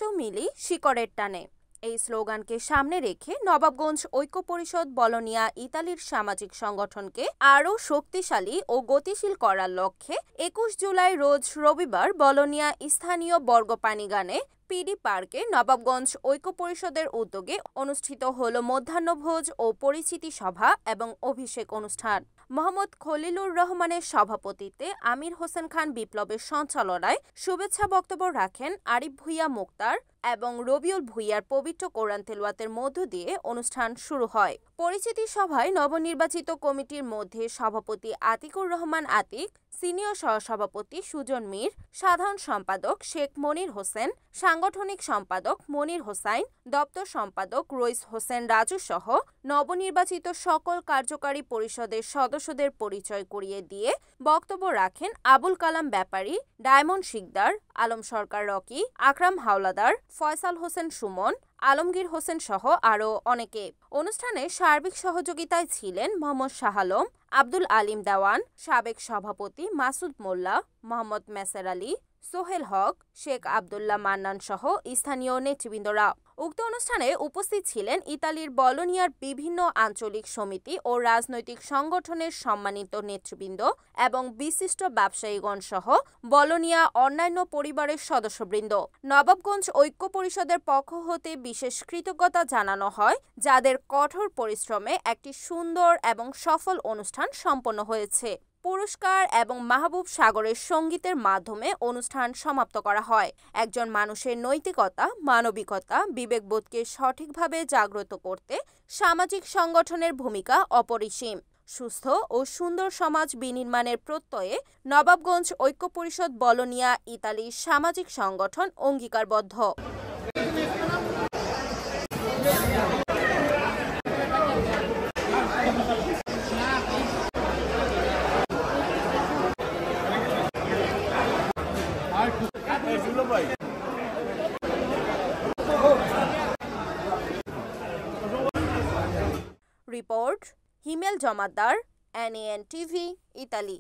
এসো মিলি শিকড়ের টানে এই স্লোগানকে সামনে রেখে নবাবগঞ্জ ঐক্য পরিষদ বলোনিয়া ইতালির সামাজিক সংগঠনকে আরও শক্তিশালী ও গতিশীল করার লক্ষ্যে ২১ জুলাই রোজ রবিবার বলোনিয়া স্থানীয় বর্গপানিগানে পিডি পার্কে নবাবগঞ্জ ঐক্য পরিষদের উদ্যোগে অনুষ্ঠিত হল মধ্যাহ্নভোজ ও পরিচিতি সভা এবং অভিষেক অনুষ্ঠান। মোহাম্মদ খলিলুর রহমানের সভাপতিত্বে আমির হোসেন খান বিপ্লবের সঞ্চালনায় শুভেচ্ছা বক্তব্য রাখেন আরিফ ভূঁইয়া মুক্তার এবং রবিউল ভূঁইয়ার পবিত্র কোরআন তেলাওয়াতের মধ্য দিয়ে অনুষ্ঠান শুরু হয়। পরিচিতি সভায় নবনির্বাচিত কমিটির মধ্যে সভাপতি আতিকুর রহমান আতিক, সিনিয়র সহসভাপতি সুজন মীর, সাধারণ সম্পাদক শেখ মনির হোসেন, সাংগঠনিক সম্পাদক মনির হোসাইন, দপ্তর সম্পাদক রইস হোসেন রাজু সহ নবনির্বাচিত সকল কার্যকারী পরিষদের সদস্যদের পরিচয় করিয়ে দিয়ে বক্তব্য রাখেন আবুল কালাম ব্যাপারী, ডায়মন্ড শিকদার, আলম সরকার রকি, আকরাম হাওলাদার, ফয়সাল হোসেন সুমন, আলমগীর হোসেন সহ আরও অনেকে। অনুষ্ঠানে সার্বিক সহযোগিতায় ছিলেন মোহাম্মদ শাহ আলম, আব্দুল আলিম দেওয়ান, সাবেক সভাপতি মাসুদ মোল্লা, মোহাম্মদ মেসার আলী, সোহেল হক, শেখ আবদুল্লাহ মান্নান সহ স্থানীয় নেতৃবৃন্দরা। উক্ত অনুষ্ঠানে উপস্থিত ছিলেন ইতালির বলোনিয়ার বিভিন্ন আঞ্চলিক সমিতি ও রাজনৈতিক সংগঠনের সম্মানিত নেতৃবৃন্দ এবং বিশিষ্ট ব্যবসায়ীগণ সহ বলোনিয়া অন্যান্য পরিবারের সদস্যবৃন্দ। নবাবগঞ্জ ঐক্য পরিষদের পক্ষ হতে বিশেষ কৃতজ্ঞতা জানানো হয়, যাদের কঠোর পরিশ্রমে একটি সুন্দর এবং সফল অনুষ্ঠান সম্পন্ন হয়েছে। পুরস্কার এবং মাহবুব সাগরের সঙ্গীতের মাধ্যমে অনুষ্ঠান সমাপ্ত করা হয়। একজন মানুষের নৈতিকতা, মানবিকতা, বিবেকবোধকে সঠিকভাবে জাগ্রত করতে সামাজিক সংগঠনের ভূমিকা অপরিসীম। সুস্থ ও সুন্দর সমাজ বিনির্মাণের প্রত্যয়ে নবাবগঞ্জ ঐক্য পরিষদ বলোনিয়া ইতালির সামাজিক সংগঠন অঙ্গীকারবদ্ধ। রিপোর্ট হিমেল জমাদ্দার, NAN TV, ইতালি।